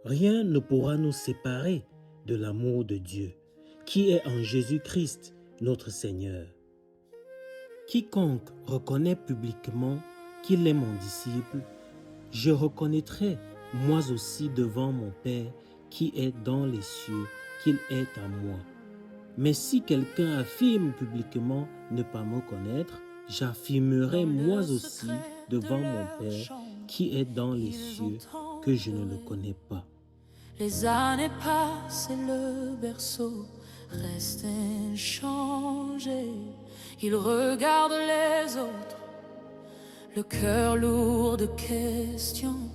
Rien ne pourra nous séparer de l'amour de Dieu, qui est en Jésus-Christ, notre Seigneur. Quiconque reconnaît publiquement qu'il est mon disciple, je reconnaîtrai moi aussi devant mon Père qui est dans les cieux qu'il est à moi. Mais si quelqu'un affirme publiquement ne pas me connaître, j'affirmerai moi aussi devant mon Père qui est dans les cieux que je ne le connais pas. Les années passent et le berceau reste inchangé. Il regarde les autres, le cœur lourd de questions.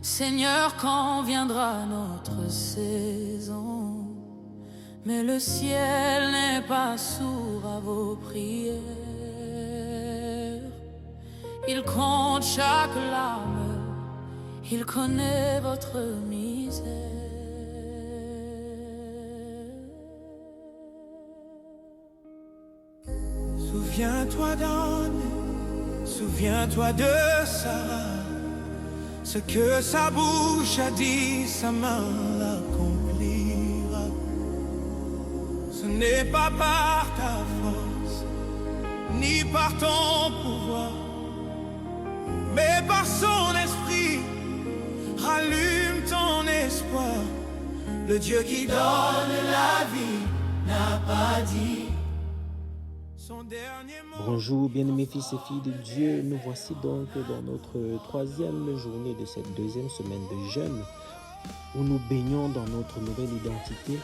Seigneur, quand viendra notre saison? Mais le ciel n'est pas sourd à vos prières. Il compte chaque larme, il connaît votre misère. Souviens-toi d'Anne, souviens-toi de Sarah. Ce que sa bouche a dit, sa main l'accomplira. Ce n'est pas par ta force, ni par ton pouvoir, mais par son esprit. Rallume ton espoir. Le Dieu qui donne la vie n'a pas dit son dernier mot. Bonjour bien-aimés fils et filles de Dieu, nous voici donc dans notre troisième journée de cette deuxième semaine de jeûne où nous baignons dans notre nouvelle identité,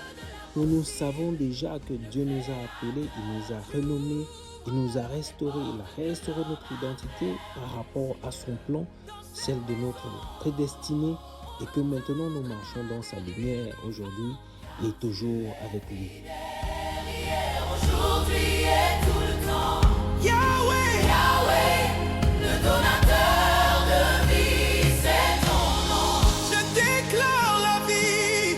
où nous savons déjà que Dieu nous a appelés, il nous a renommés, il nous a restaurés, il a restauré notre identité par rapport à son plan, celle de notre prédestinée, et que maintenant nous marchons dans sa lumière aujourd'hui et toujours avec lui. Aujourd'hui et tout le temps, Yahweh, Yahweh, le donateur de vie, c'est ton nom. je déclare la vie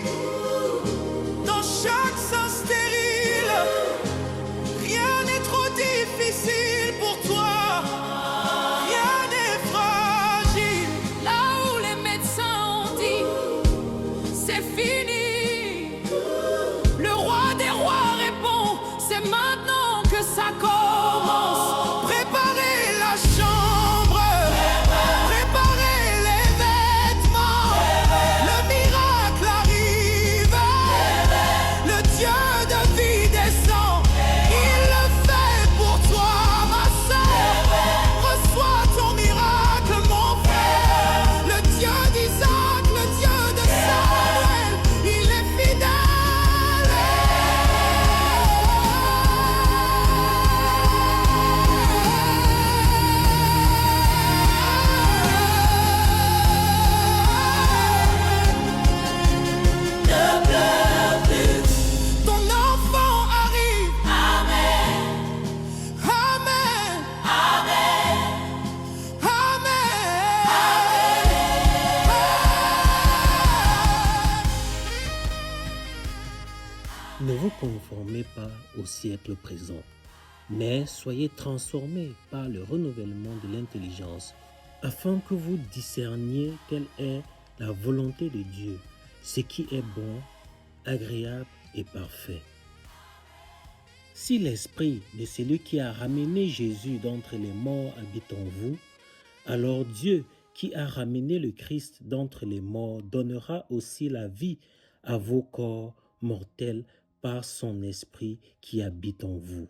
dans chaque sein stérile. Rien n'est trop difficile pour toi. Rien n'est fragile. Là où les médecins ont dit, c'est fini. Le roi des rois répond, c'est maintenant que ça commence. Préparez la chambre, préparez les vêtements. Le miracle arrive. Le Dieu de vie descend. Il le fait pour toi, ma sœur. Reçois ton miracle, mon frère. Le Dieu d'Isaac, le Dieu de Samuel, il est fidèle. Ne pleure plus. Ton enfant arrive. Amen, Amen. amen, Amen. Ne vous conformez pas au siècle présent, mais soyez transformés par le renouvellement de l'intelligence, afin que vous discerniez quelle est la volonté de Dieu, ce qui est bon, agréable et parfait. Si l'esprit de celui qui a ramené Jésus d'entre les morts habite en vous, alors Dieu qui a ramené le Christ d'entre les morts donnera aussi la vie à vos corps mortels par son esprit qui habite en vous.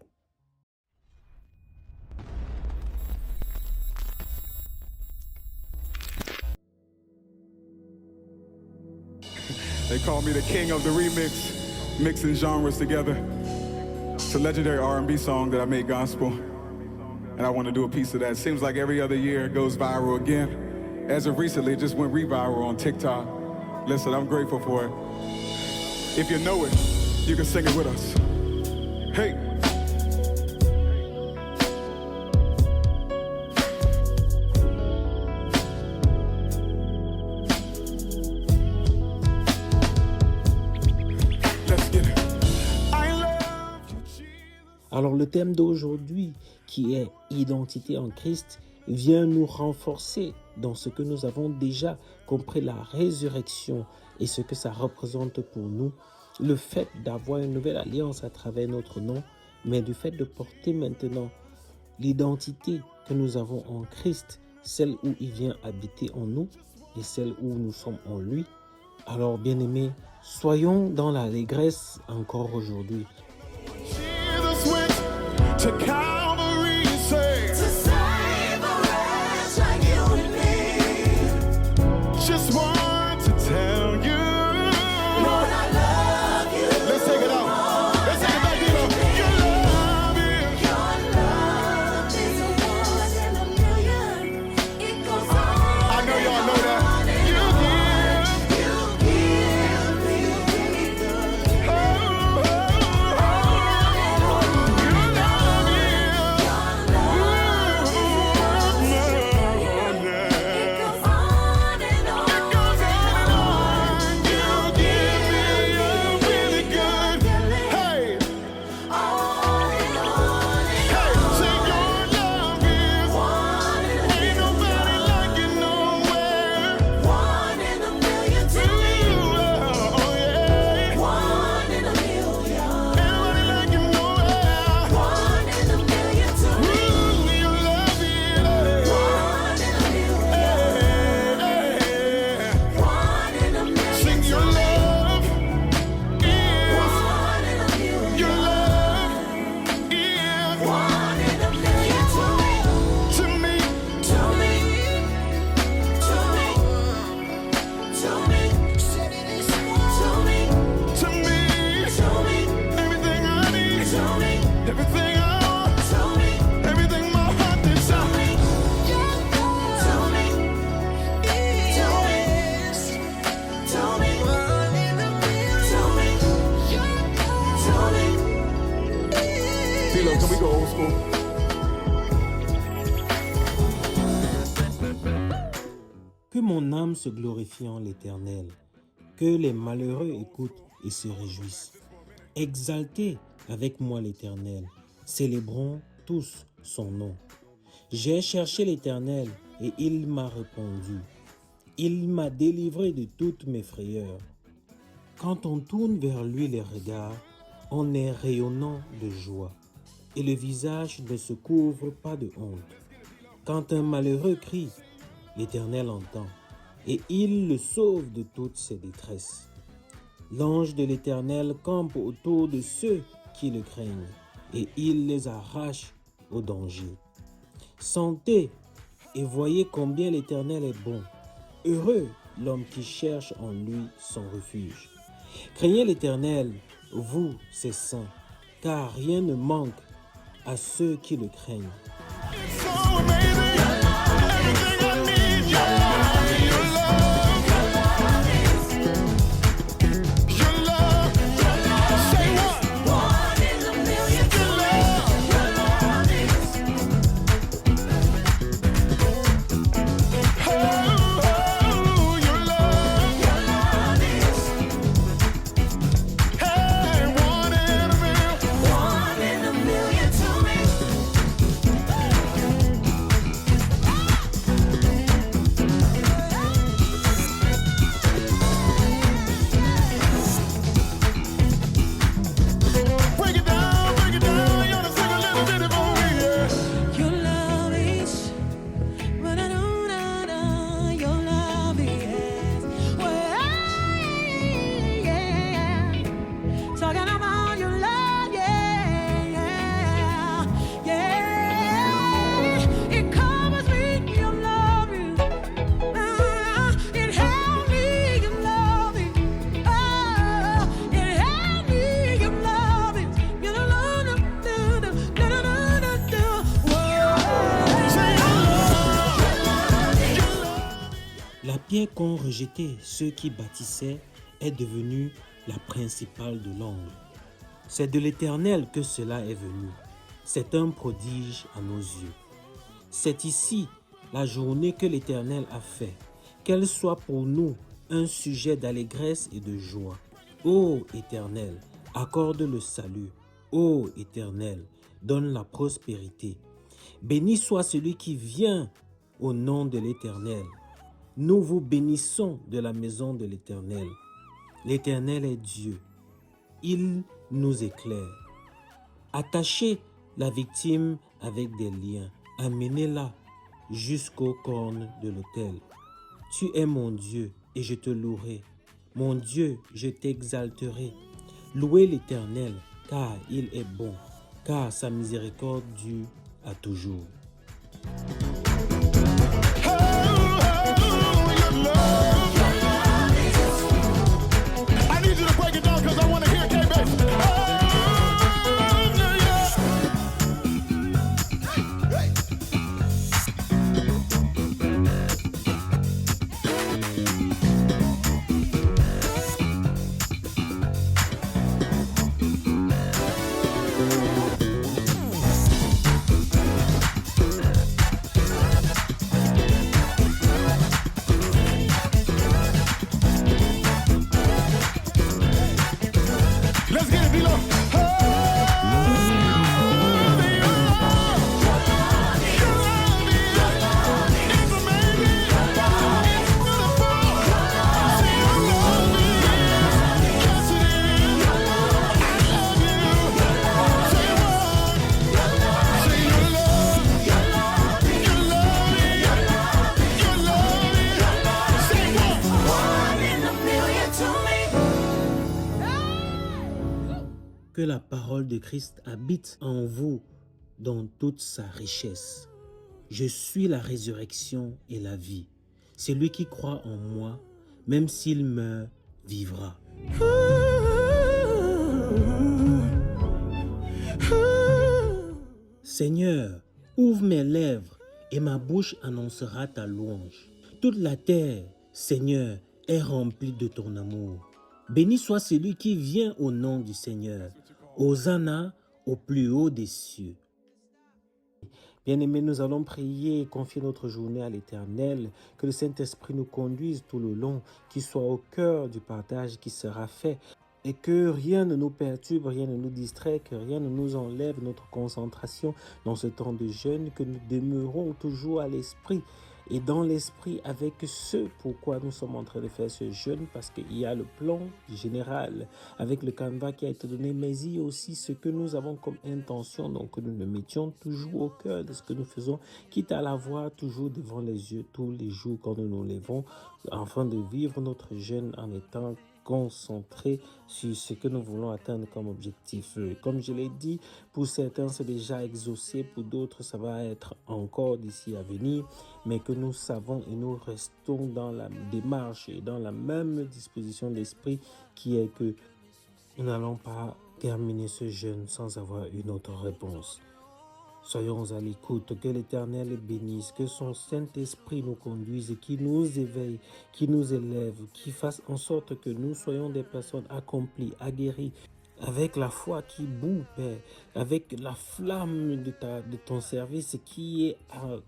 They call me the king of the remix, mixing genres together. It's a legendary R&B song that I made gospel, and I want to do a piece of that. Seems like every other year it goes viral again. As of recently, it just went re-viral on TikTok. Listen, I'm grateful for it. If you know it, you can sing it with us. Hey. Let's get it. I love you, Jesus. Alors le thème d'aujourd'hui, qui est identité en Christ, viens nous renforcer dans ce que nous avons déjà compris, la résurrection et ce que ça représente pour nous, le fait d'avoir une nouvelle alliance à travers notre nom, mais du fait de porter maintenant l'identité que nous avons en Christ, celle où il vient habiter en nous et celle où nous sommes en lui. Alors, bien-aimés, soyons dans l'allégresse encore aujourd'hui. Jesus went to Calvary, say, to save a wretch like you and me. Just want to tell you, Lord, I love you. Let's take it out. Let's take it back, Dino. Your love is more than a million. It goes on. I know y'all know that. Can we go old school? Que mon âme se glorifie en l'Éternel, que les malheureux écoutent et se réjouissent. Exaltez avec moi l'Éternel, célébrons tous son nom. J'ai cherché l'Éternel et il m'a répondu. Il m'a délivré de toutes mes frayeurs. Quand on tourne vers lui les regards, on est rayonnant de joie et le visage ne se couvre pas de honte. Quand un malheureux crie, l'Éternel entend et il le sauve de toutes ses détresses. L'ange de l'Éternel campe autour de ceux qui le craignent et il les arrache au danger. Sentez et voyez combien l'Éternel est bon. Heureux l'homme qui cherche en lui son refuge. Craignez l'Éternel, vous, ses saints, car rien ne manque à ceux qui le craignent. La pierre qu'ont rejetée ceux qui bâtissaient est devenue la principale de l'angle. C'est de l'Éternel que cela est venu. C'est un prodige à nos yeux. C'est ici la journée que l'Éternel a fait. Qu'elle soit pour nous un sujet d'allégresse et de joie. Ô Éternel, accorde le salut. Ô Éternel, donne la prospérité. Béni soit celui qui vient au nom de l'Éternel. Nous vous bénissons de la maison de l'Éternel. L'Éternel est Dieu. Il nous éclaire. Attachez la victime avec des liens. Amenez-la jusqu'aux cornes de l'autel. Tu es mon Dieu et je te louerai. Mon Dieu, je t'exalterai. Louez l'Éternel, car il est bon, car sa miséricorde dure à toujours. I need you to break it down because I want to hear K-Bass. Let's get it, D-Lo. Que la parole de Christ habite en vous dans toute sa richesse. Je suis la résurrection et la vie. Celui qui croit en moi, même s'il meurt, vivra. Seigneur, ouvre mes lèvres et ma bouche annoncera ta louange. Toute la terre, Seigneur, est remplie de ton amour. Béni soit celui qui vient au nom du Seigneur. Hosanna au plus haut des cieux. Bien-aimés, nous allons prier et confier notre journée à l'Éternel, que le Saint-Esprit nous conduise tout le long, qu'il soit au cœur du partage qui sera fait et que rien ne nous perturbe, rien ne nous distrait, que rien ne nous enlève notre concentration dans ce temps de jeûne, que nous demeurons toujours à l'Esprit et dans l'Esprit avec ce pourquoi nous sommes en train de faire ce jeûne, parce qu'il y a le plan général avec le canevas qui a été donné, mais il y a aussi ce que nous avons comme intention, donc que nous le mettions toujours au cœur de ce que nous faisons, quitte à l'avoir toujours devant les yeux tous les jours quand nous nous levons, afin de vivre notre jeûne en étant concentré sur ce que nous voulons atteindre comme objectif. Comme je l'ai dit, pour certains c'est déjà exaucé, pour d'autres ça va être encore d'ici à venir, mais que nous savons et nous restons dans la démarche et dans la même disposition d'esprit qui est que nous n'allons pas terminer ce jeûne sans avoir une autre réponse. Soyons à l'écoute, que l'Éternel bénisse, que son Saint-Esprit nous conduise, qui nous éveille, qui nous élève, qui fasse en sorte que nous soyons des personnes accomplies, aguerries, avec la foi qui bout, Père, avec la flamme de ton service qui est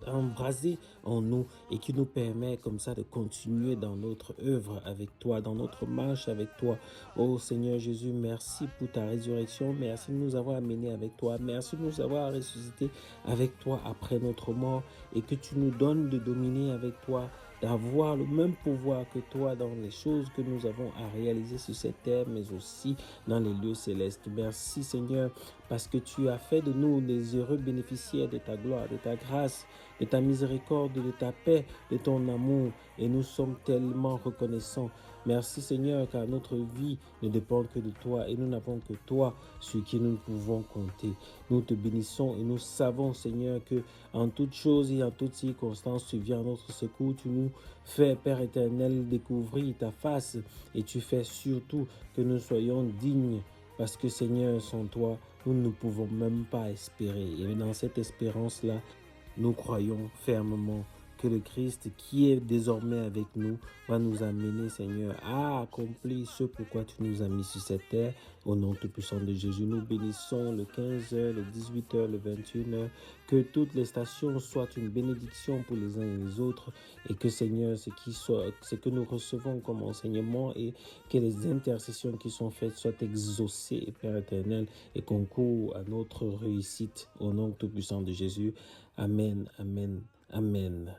embrasée en nous et qui nous permet comme ça de continuer dans notre œuvre avec toi, dans notre marche avec toi. Oh Seigneur Jésus, merci pour ta résurrection, merci de nous avoir amenés avec toi, merci de nous avoir ressuscités avec toi après notre mort et que tu nous donnes de dominer avec toi, d'avoir le même pouvoir que toi dans les choses que nous avons à réaliser sur cette terre, mais aussi dans les lieux célestes. Merci Seigneur, parce que tu as fait de nous des heureux bénéficiaires de ta gloire, de ta grâce, de ta miséricorde, de ta paix, de ton amour, et nous sommes tellement reconnaissants. Merci Seigneur, car notre vie ne dépend que de toi et nous n'avons que toi sur qui nous pouvons compter. Nous te bénissons et nous savons Seigneur que en toutes choses et en toutes circonstances tu viens à notre secours, tu nous fais Père éternel découvrir ta face et tu fais surtout que nous soyons dignes parce que Seigneur sans toi nous ne pouvons même pas espérer et dans cette espérance-là nous croyons fermement que le Christ qui est désormais avec nous va nous amener, Seigneur, à accomplir ce pourquoi tu nous as mis sur cette terre. Au nom tout-puissant de Jésus, nous bénissons le 15h, le 18h, le 21h. Que toutes les stations soient une bénédiction pour les uns et les autres. Et que, Seigneur, ce que nous recevons comme enseignement et que les intercessions qui sont faites soient exaucées, Père éternel, et concourent à notre réussite. Au nom tout-puissant de Jésus. Amen, amen, amen.